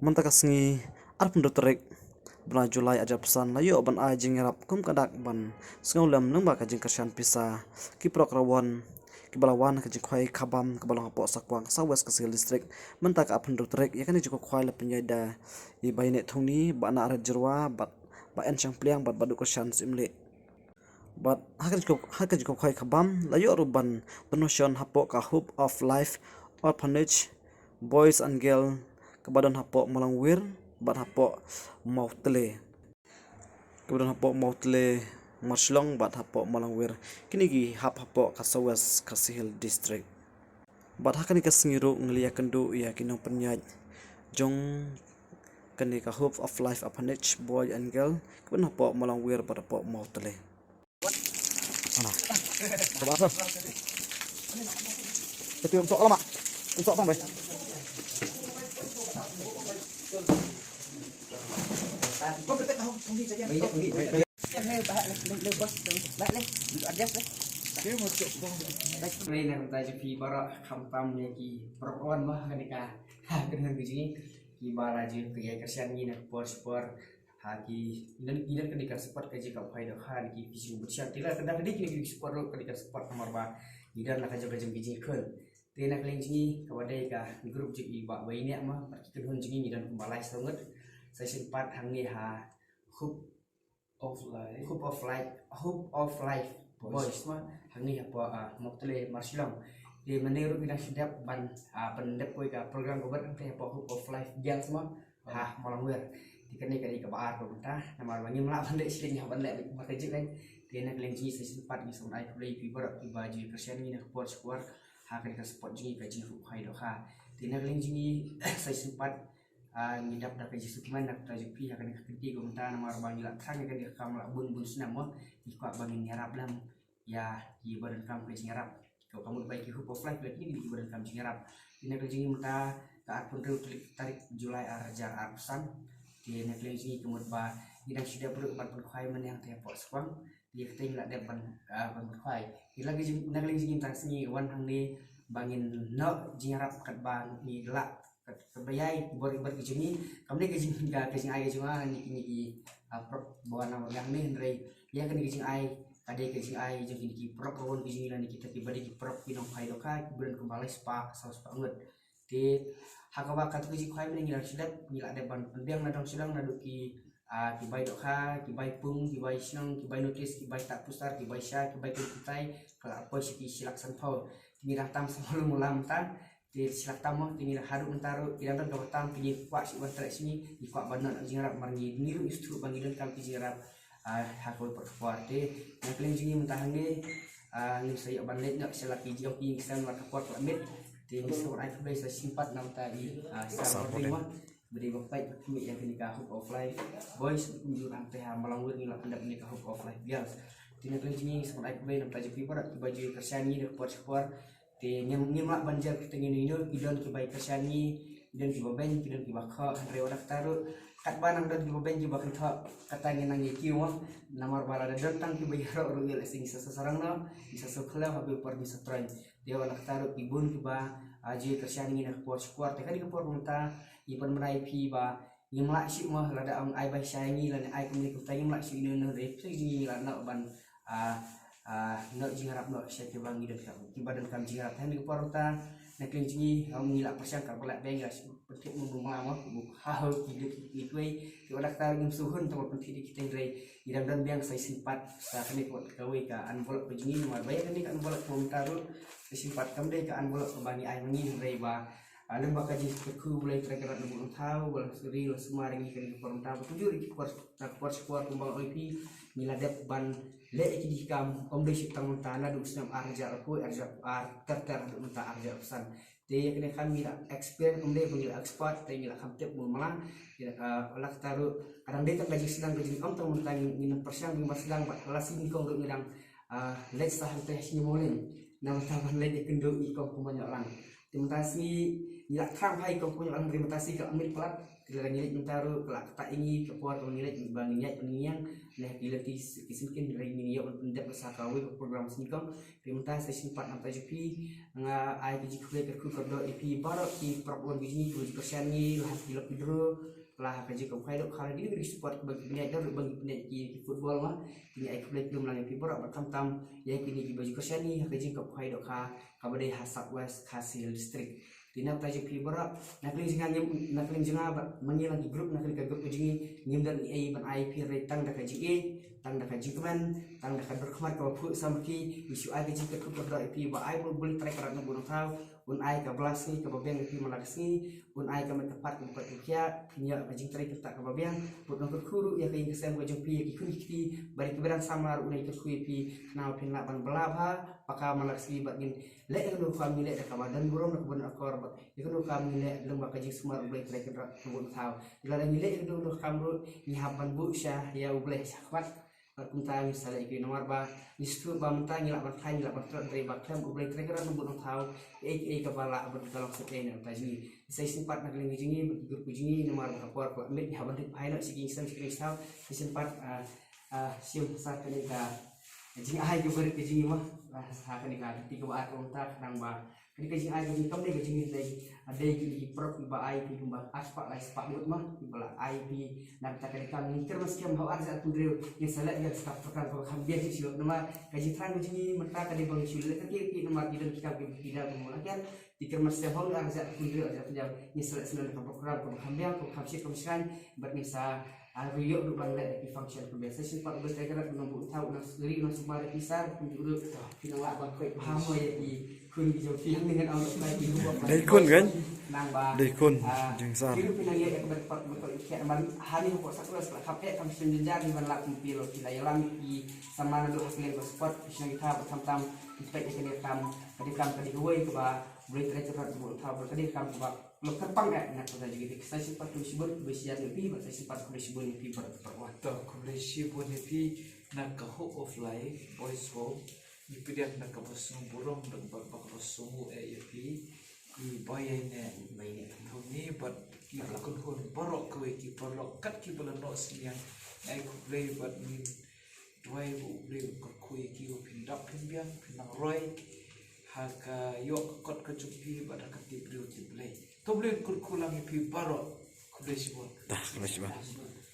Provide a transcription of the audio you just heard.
Mantakasngi arpun dotrek bana Julai aja pesan layo ban a jingerap kum kadak ban sngaulam nang ba kajing kersian pisa kiprok rawan kibalawan kajing khwai khabam kibalang po sakwang sawes kasil district mantak apun dotrek yakani jiko khwai la penyada I baine thungni ba na ara jirwa ba en chang pliang bat badu kersian simle but hakajiko khwai khabam layo ruban donosyon hapo ka hope of life orphanage boys and girl kabadon hapo malangwir bat hapo mautle kabadon hapo mautle marslong bat hapo malangwir kinigi hapo kasawes kasihil district bat hakani kasingiru nglia kendu ya kinong penyaj jong kani ka hope of life orphanage boy and girl kabadon hapo malangwir bat hapo mautle ana coba asal tapi untuk lama untuk apa bay Đây là tại vì bà rõ không tâm này thì bà con mà cái này cả cái hơn cái gì thì bà là gì cái cái sen như này sport hagi ilan kan dikasih sport kaji kau fai dah hari ki fisi bersiap tila kadang kadang kini sport lo kan dikasih sport nomor ba idan nak kaji kaji biji khel tena keling jingi kawadai ka grup ji ba bai ne ma kita hun jingi idan balai sangat saya sempat hangi ha hope of life boys ma hangi apa moktele marsilang di meniru kita sedap ban pendep koi ka program gobar kan apa hope of life girl semua ha malangwer dikene kali ke baar ko ta nama bangi mala bande siling ha bande makaji kan tena keling jingi saya sempat ni sama ai play pi bar pi baju kersian ni nak sport squad ha kan ka sport jingi ka jingi hai do ha tena keling jingi saya sempat ngidap dah kaji sukiman nak tajuk pi akan kenti ko ta nama bangi la khang kan dia kam la bun senam mo ikwa bangi nyarap lam ya di badan kam kaji nyarap kau kamu baik hope of life lagi di badan kam nyarap tena keling jingi muta ka pun tarik Julai arjar arsan di nekling jingi kemud ba idang sudah perut ban khwai men yang tepok skwang dia keting la depan ban khwai lagi nekling jingi tasni wan hang ni bangin no jingarap kat ban ni la kebayai bor kejumi kamne kejing ai kejunga ni bawa nama yang ni ndrei ya kan kejing ai kade kejing ai jeung ki prop ron kejing lan kita tibadi ki prop kinong phai doka bulan kembali spa saus banget di hakawa kat kejing khwai men ngilak sedap ngilak depan pendiang nadong sedang naduki ki bai doka ki bai pung ki bai sinong ki bai notis ki bai tak pusar ki bai sya ki bai kutai kala apa siki silak sanpau ngirah tam sebelum mulam tan di silak tamu tinggi haru mentaru tidak kan kawatam pilih kuat si bantai sini di kuat banan jingarap margi niru istru bangilan kam jingarap hakoi perkuat de yang paling jingi mentahane ni saya banlet nak selaki joki kisah marka kuat lamit di misal ai play saya simpat nam tadi sama terima beri bapak kami yang nikah hope of life boys menjuran teh malangwir ni hendak nikah hope of life girls tina paling jingi sama ai play nam tajuk pibarat baju kersani de kuat ti nyemlak banjar kita ngini idon ki baik kersani idon ki baben idon ki bakha reodak taru kat banang dan ki baben ki bakha tha kata ngenang ki wa namar bala dan tang ki bayar ro yel sing sesarang no bisa sokla habi par bisa tran dia anak taru ki bun ki ba aji kersani ngina kuat kuat kan ki por munta iban merai pi ba nyemlak si mah lada ang ai bai sayangi lan ai kemli ku tayang lak si ino re sing lan ban no jingarap no saya ke bangi dan kam badan kam jingarap hen ke porta nak lingi au ngilak persian ka balak beng gas penting mumama bu hau hidup ikui ke odak tar ngim suhun to penting kita rei idam dan biang saya simpat sa kami ko gawe ka anbolok pejingi mar bayar ni ka anbolok pom taru simpat kam dei ka anbolok ke bangi ai mengi rei ba alam bakaji ku mulai terkerat nubul tahu bola suri lo semaringi kan ke porta tujuh di kuat kumbang oipi niladep ban le iki dikam omde sitang tana du senam arja aku arja ter du menta arja pesan de kene kan mira experience omde pengila expert te mila kamtep malang olak taru kadang de tak gaji sedang gaji kam tong mentang ngin persiang bima sedang bat halasi ni kong ngidang let sah teh sini molen nama taban le kendo i kong kumanya orang timtasi nilak thang hai kau punya orang implementasi ke ambil pelat kira nilai mentaru kelak tak ini ke puar kau nilai banginnya pengiang nah bila kisimkin nilai ini ya untuk mendapat sakawi ke program singkong implementasi simpat nampak jupi nga ai ke jikwe ke ku kerdo ipi baru ki problem begini 20% ni lah bila pidro lah kerja kau kai dok kalau dia beri support bagi penyai dah bagi penyai ki football mah ini ai kulit belum lagi pi baru bertam yang kini ki baju kerja ni kerja kau kai dok ka badai hasak west hasil distrik tina tajuk pi barak nakling jinga mangi lagi grup nakling ka grup jingi ngimdan ai ban ai pi retang da ka jingi tang da ka jingman tang da ka berkhmat ka pu samki isu ai ka jingka ku pada pi ba ai boleh try karat na bunuh tau un ai ka belas ni ka babeng pi malakasi un ai ka tepat ka buat kia pinya ka jing try kita ka babeng put na kuru ya ka ing kesem ka jing pi ki kun ki bari keberan samar unai ka ku pi na pin la ban belabha paka malakasi bagin le endo kami le ka badan burung na kubun akor ikut kami le lembah kaji semar boleh terakhir nubun tahu dilarang le itu dulu kamu nyihapan bu syah ya boleh syahwat kunta misalnya ikut nomor ba nistu ba mentah nyilak mentah nyilak mentah dari bakam boleh terakhir nubun tahu kepala bergalak sekian taji saya sempat nak lagi jingi bertidur jingi nomor kapor ko ambil nyihapan di pilot segi insan segi tahu sempat sium saat ini ka jingi ai ke jingi mah saat ini ka tiga baat unta nang ba jadi kajing ai kajing kam deh kajing lagi ada yang prok iba ai pi kumba aspak lai spak mut mah iba ai pi nak tak ada kami ter mas kiam hawa ada tu drill yang salah yang skap perkan ko khambia si silok nama kajing tran kajing mentah kade bang sul le kaki pi nama tidak kita tidak memulakan dikir mas kiam hawa ada tu drill ada penjam yang salah senang ka program ko khambia ko khapsi ko miskan bermisa Ariyo duk bangla di function kebiasa simpat bertekad dengan bu tahu nak sendiri nak sembar pisar pun dulu kita nggak bakal paham ya di kun di jauh dengan Allah lagi Dari kun kan? nang ba Dari kun jengsar. Hidup pinang ya keberpat betul ikat man hari kok satu setelah kapek kami senjata di mana lakum pilo kita yalam di sama dulu hasilnya sport bisa kita bertam-tam kita ikan kam kadi huai ke ba boleh tercepat bu tahu berkadi kam ke ba lo terpang nak kita juga kita simpat disebut besian lebih bahasa simpat disebut lebih berwaktu Koleksi pun happy nak ke hope of life boys home ni pilihan nak ke pasung burung dan bakal sungu happy di bayai ni mainnya ni buat kita kun hun borok ke ki borok kat ki bulan no siang ai ku play buat ni dua bu play ku kui ki ku pindak pinbiang pinang roy haka yok kot ke cupi pada kati beliau play to boleh kurkulang pi borok koleksi pun Dah, terima kasih.